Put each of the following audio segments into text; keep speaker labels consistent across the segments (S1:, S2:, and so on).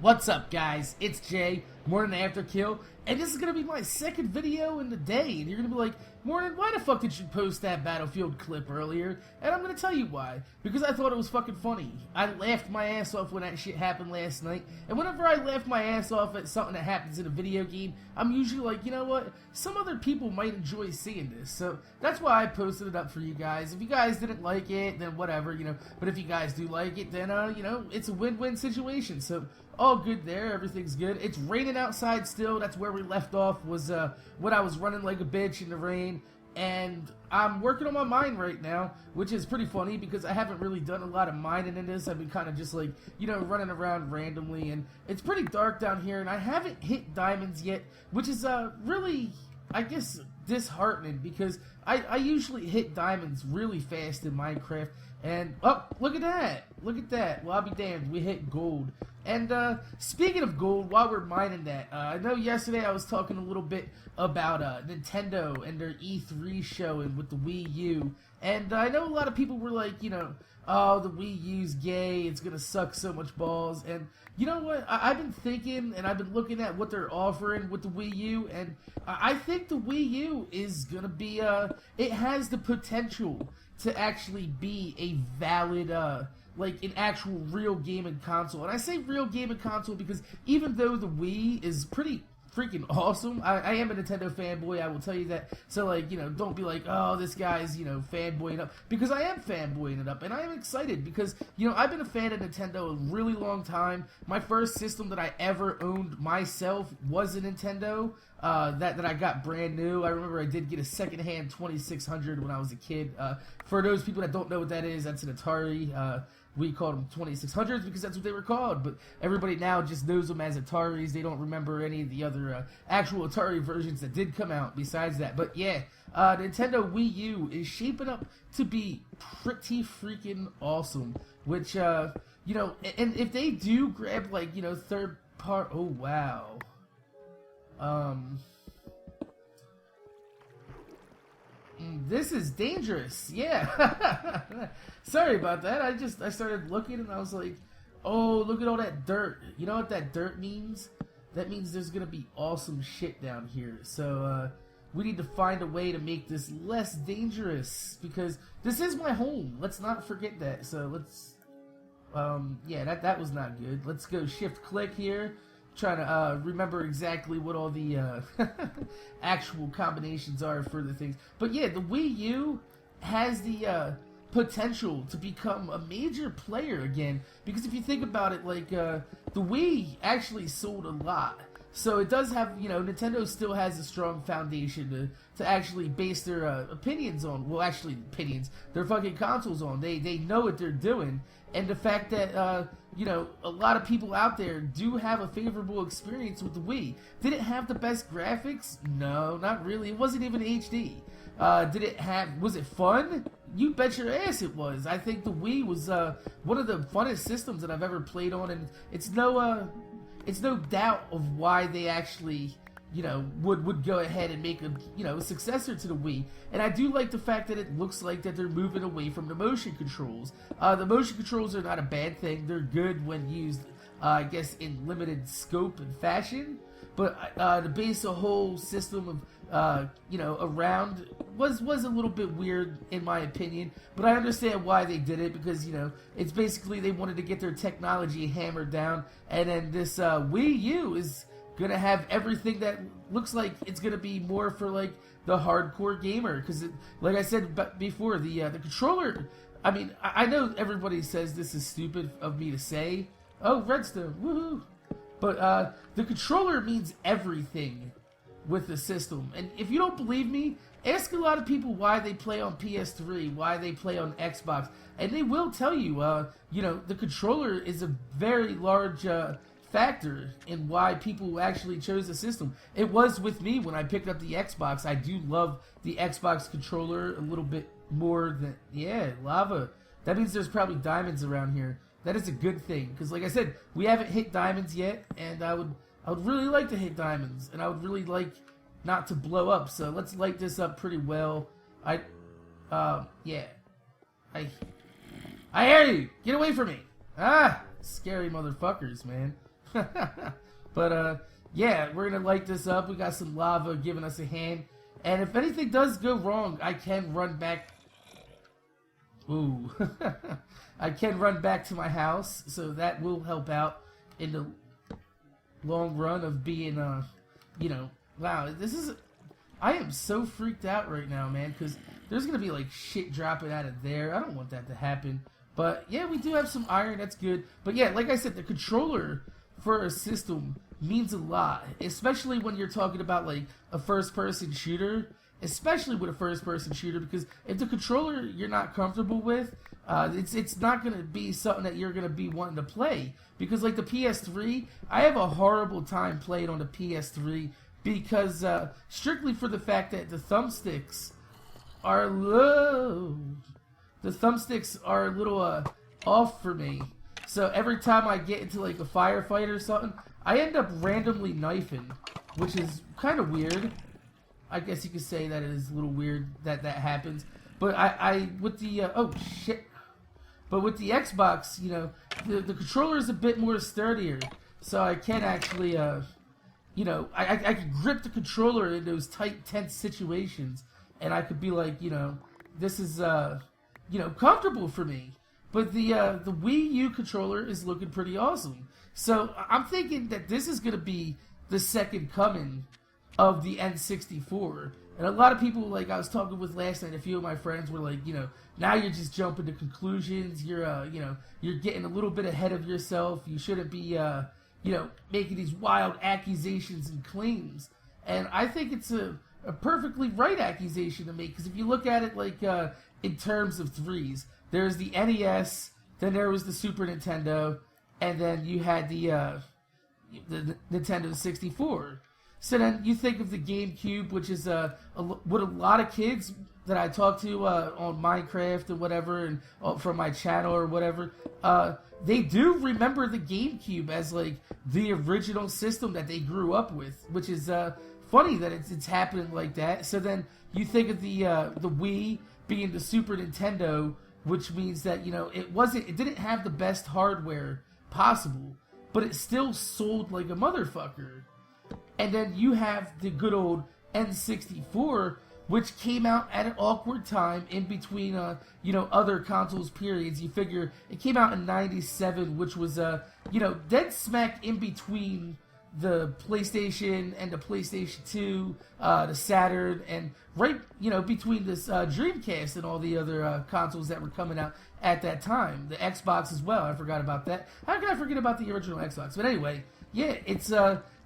S1: What's up, guys? It's Jay, MorninAfterKill, and this is gonna be my second video in the day. And you're gonna be like, Mornin, why the fuck did you post that Battlefield clip earlier? And I'm gonna tell you why. Because I thought it was fucking funny. I laughed my ass off when that shit happened last night. And whenever I laugh my ass off at something that happens in a video game, I'm usually like, you know what? Some other people might enjoy seeing this. So that's why I posted it up for you guys. If you guys didn't like it, then whatever, you know. But if you guys do like it, then you know, it's a win-win situation. So all good there, everything's good. It's raining outside still. That's where we left off, was when I was running like a bitch in the rain. And I'm working on my mine right now, which is pretty funny because I haven't really done a lot of mining in this. I've been kind of just like, you know, running around randomly, and it's pretty dark down here, and I haven't hit diamonds yet, which is really, I guess, disheartening because I usually hit diamonds really fast in Minecraft. And, oh, look at that. Look at that. Well, I'll be damned. We hit gold. And, speaking of gold, while we're mining that, I know yesterday I was talking a little bit about, Nintendo and their E3 show and with the Wii U. And I know a lot of people were like, you know, oh, the Wii U's gay, it's gonna suck so much balls. And, you know what, I've been thinking, and I've been looking at what they're offering with the Wii U, and I think the Wii U is gonna be, it has the potential to actually be a valid, like an actual real gaming console. And I say real gaming console because even though the Wii is pretty freaking awesome, I am a Nintendo fanboy, I will tell you that. So, like, you know, don't be like, oh, this guy's, you know, fanboying up, because I am fanboying it up, and I am excited because, you know, I've been a fan of Nintendo a really long time. My first system that I ever owned myself was a Nintendo, that I got brand new. I remember I did get a secondhand 2600 when I was a kid. For those people that don't know what that is, that's an Atari. We called them 2600s because that's what they were called, but everybody now just knows them as Ataris. They don't remember any of the other actual Atari versions that did come out besides that. But yeah, Nintendo Wii U is shaping up to be pretty freaking awesome, which, you know, and if they do grab, like, you know, third part, oh wow. This is dangerous, yeah. Sorry about that. I started looking and I was like, oh, look at all that dirt. You know what that dirt means? That means there's gonna be awesome shit down here. So, we need to find a way to make this less dangerous because this is my home. Let's not forget that. So let's, yeah, that was not good. Let's go shift click here. Trying to remember exactly what all the actual combinations are for the things. But yeah, the Wii U has the potential to become a major player again. Because if you think about it, like, the Wii actually sold a lot. So it does have, you know, Nintendo still has a strong foundation to actually base their opinions on. Well, actually, opinions. Their fucking consoles on. They know what they're doing. And the fact that, you know, a lot of people out there do have a favorable experience with the Wii. Did it have the best graphics? No, not really. It wasn't even HD. Did it have, was it fun? You bet your ass it was. I think the Wii was one of the funnest systems that I've ever played on, and it's no doubt of why they actually, you know, would go ahead and make a, you know, a successor to the Wii. And I do like the fact that it looks like that they're moving away from the motion controls. The motion controls are not a bad thing. They're good when used, I guess, in limited scope and fashion. But to base a whole system of, you know, around was a little bit weird in my opinion. But I understand why they did it because, you know, it's basically they wanted to get their technology hammered down. And then this Wii U is gonna have everything that looks like it's gonna be more for like the hardcore gamer, because like I said before, the controller, I mean, I know everybody says this is stupid of me to say, oh, redstone, woohoo, but the controller means everything with the system. And if you don't believe me, ask a lot of people why they play on PS3, why they play on Xbox, and they will tell you, you know, the controller is a very large factor in why people actually chose the system. It was with me when I picked up the Xbox. I do love the Xbox controller a little bit more than, yeah, lava. That means there's probably diamonds around here. That is a good thing, because like I said, we haven't hit diamonds yet, and I would really like to hit diamonds, and I would really like not to blow up, so let's light this up pretty well. Yeah. I hear you! Get away from me! Ah! Scary motherfuckers, man. But yeah, we're gonna light this up. We got some lava giving us a hand, and if anything does go wrong, I can run back. Ooh, I can run back to my house, so that will help out in the long run of being, you know, wow, this is. I am so freaked out right now, man, because there's gonna be like shit dropping out of there. I don't want that to happen. But yeah, we do have some iron. That's good. But yeah, like I said, the controller for a system means a lot, especially when you're talking about like a first-person shooter. Especially with a first-person shooter, because if the controller you're not comfortable with, it's not gonna be something that you're gonna be wanting to play. Because like the PS3, I have a horrible time playing on the PS3 because strictly for the fact that the thumbsticks are low. The thumbsticks are a little off for me. So every time I get into like a firefight or something, I end up randomly knifing, which is kind of weird. I guess you could say that it is a little weird that that happens. But I with the, oh shit. But with the Xbox, you know, the controller is a bit more sturdier. So I can actually, you know, I can grip the controller in those tight, tense situations. And I could be like, you know, this is, you know, comfortable for me. But the Wii U controller is looking pretty awesome. So I'm thinking that this is going to be the second coming of the N64. And a lot of people, like I was talking with last night, a few of my friends were like, you know, now you're just jumping to conclusions. You're, you know, you're getting a little bit ahead of yourself. You shouldn't be, you know, making these wild accusations and claims. And I think it's a perfectly right accusation to make, because if you look at it like in terms of threes, there's the NES, then there was the Super Nintendo, and then you had the Nintendo 64. So then you think of the GameCube, which is what a lot of kids that I talk to on Minecraft and whatever, and from my channel or whatever, they do remember the GameCube as like the original system that they grew up with, which is funny that it's happening like that. So then you think of the Wii being the Super Nintendo, which means that, you know, it didn't have the best hardware possible, but it still sold like a motherfucker. And then you have the good old N64, which came out at an awkward time in between, you know, other consoles periods. You figure it came out in '97, which was, you know, dead smack in between the PlayStation and the PlayStation 2, the Saturn, and right, you know, between this Dreamcast and all the other consoles that were coming out at that time. The Xbox as well. I forgot about that. How can I forget about the original Xbox? But anyway, yeah, it's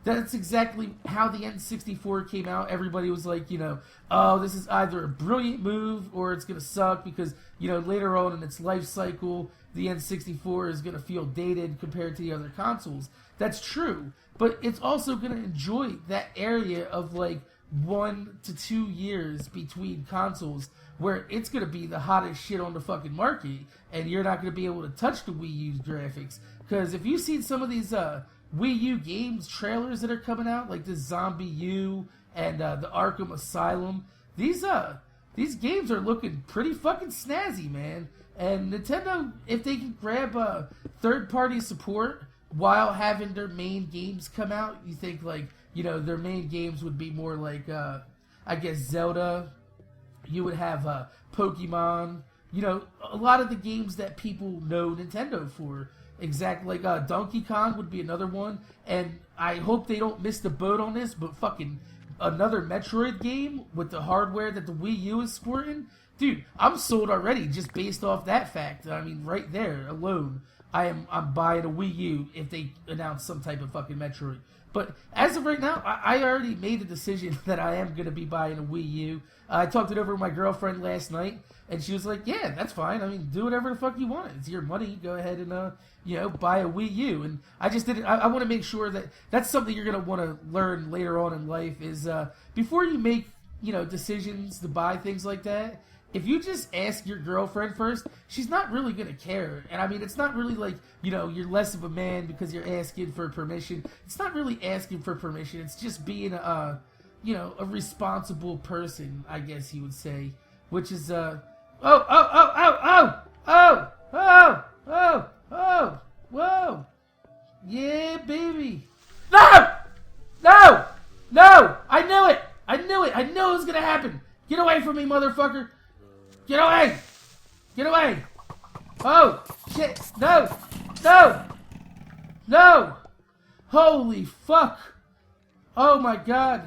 S1: that's exactly how the N64 came out. Everybody was like, you know, oh, this is either a brilliant move or it's going to suck because, you know, later on in its life cycle, the N64 is going to feel dated compared to the other consoles. That's true, but it's also going to enjoy that area of like 1 to 2 years between consoles where it's going to be the hottest shit on the fucking market, and you're not going to be able to touch the Wii U's graphics. Because if you've seen some of these Wii U games trailers that are coming out, like the Zombie U and the Arkham Asylum, these games are looking pretty fucking snazzy, man. And Nintendo, if they can grab third-party support while having their main games come out, you think like, you know, their main games would be more like, I guess Zelda. You would have Pokemon. You know, a lot of the games that people know Nintendo for. Exactly, like Donkey Kong would be another one, and I hope they don't miss the boat on this, but fucking another Metroid game with the hardware that the Wii U is sporting, dude, I'm sold already just based off that fact. I mean, right there alone, I'm buying a Wii U if they announce some type of fucking Metroid. But as of right now, I already made the decision that I am going to be buying a Wii U. I talked it over with my girlfriend last night, and she was like, yeah, that's fine. I mean, do whatever the fuck you want. It's your money. Go ahead and, you know, buy a Wii U. And I just didn't, I want to make sure that that's something you're going to want to learn later on in life is, before you make, you know, decisions to buy things like that, if you just ask your girlfriend first, she's not really going to care. And I mean, it's not really like, you know, you're less of a man because you're asking for permission. It's not really asking for permission. It's just being a, you know, a responsible person, I guess you would say, which is, whoa! Yeah, baby, from me, motherfucker! Get away! Get away! Oh, shit! No! No! No! Holy fuck! Oh my god!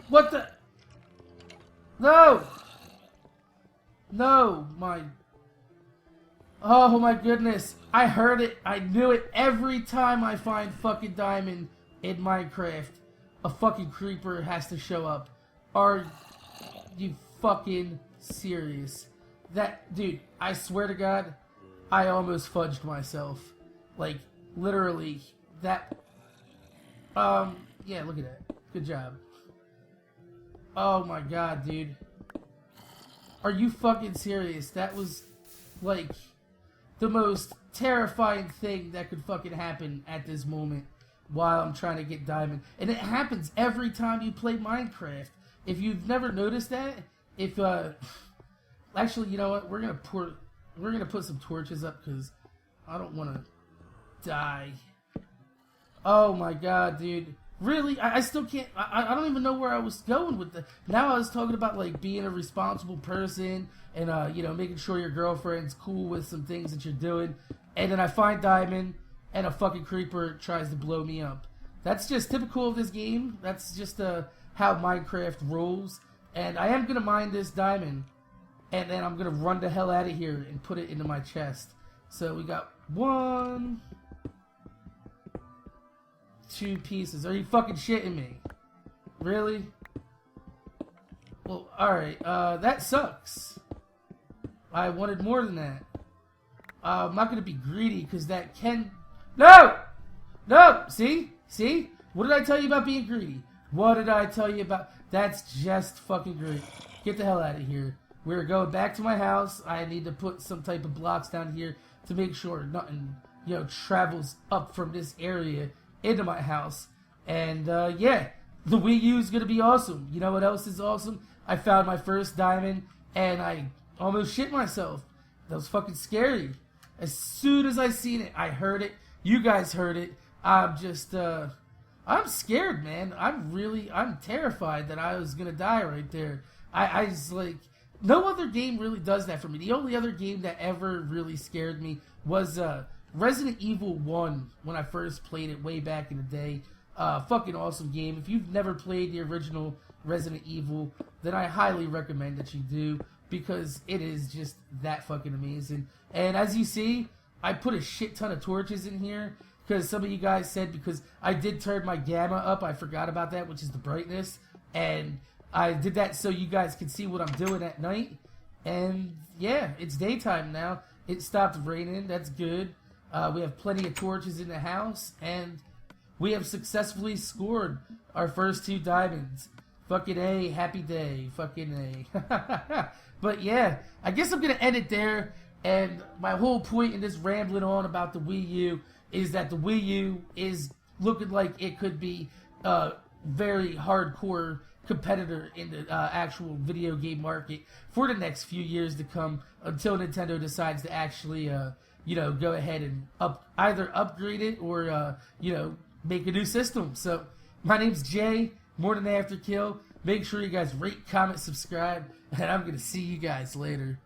S1: What the? No! No, my... Oh my goodness. I heard it. I knew it. Every time I find fucking diamond in Minecraft, a fucking creeper has to show up. Are you fucking serious? That, dude, I swear to God, I almost fudged myself. Like, literally, that... yeah, look at that. Good job. Oh my god, dude. Are you fucking serious? That was, like, the most terrifying thing that could fucking happen at this moment while I'm trying to get diamond. And it happens every time you play Minecraft. If you've never noticed that, if, actually, you know what? We're gonna put some torches up because I don't want to die. Oh my god, dude. Really? I still can't... I don't even know where I was going with the... Now I was talking about, like, being a responsible person and, you know, making sure your girlfriend's cool with some things that you're doing. And then I find diamond and a fucking creeper tries to blow me up. That's just typical of this game. That's just how Minecraft rolls. And I am going to mine this diamond. And then I'm going to run the hell out of here and put it into my chest. So we got 1... 2 pieces. Are you fucking shitting me? Really? Well, alright. That sucks. I wanted more than that. I'm not gonna be greedy because that can... No! No! See? See? What did I tell you about being greedy? What did I tell you about... That's just fucking great. Get the hell out of here. We're going back to my house. I need to put some type of blocks down here to make sure nothing, you know, travels up from this area into my house. And yeah, the Wii U is gonna be awesome. You know what else is awesome? I found my first diamond and I almost shit myself. That was fucking scary. As soon as I seen it, I heard it. You guys heard it. I'm just I'm scared, man. I'm terrified that I was gonna die right there. I was like, no other game really does that for me. The only other game that ever really scared me was Resident Evil 1, when I first played it way back in the day. Fucking awesome game. If you've never played the original Resident Evil, then I highly recommend that you do, because it is just that fucking amazing. And as you see, I put a shit ton of torches in here, because some of you guys said, because I did turn my gamma up, I forgot about that, which is the brightness, and I did that so you guys can see what I'm doing at night. And yeah, it's daytime now. It stopped raining, that's good. We have plenty of torches in the house, and we have successfully scored our first 2 diamonds. Fucking A, happy day. Fucking A. But yeah, I guess I'm going to end it there, and my whole point in this rambling on about the Wii U is that the Wii U is looking like it could be a very hardcore competitor in the actual video game market for the next few years to come, until Nintendo decides to actually... you know, go ahead and either upgrade it or, you know, make a new system. So, my name's Jay, MorninAfterKill. Make sure you guys rate, comment, subscribe, and I'm going to see you guys later.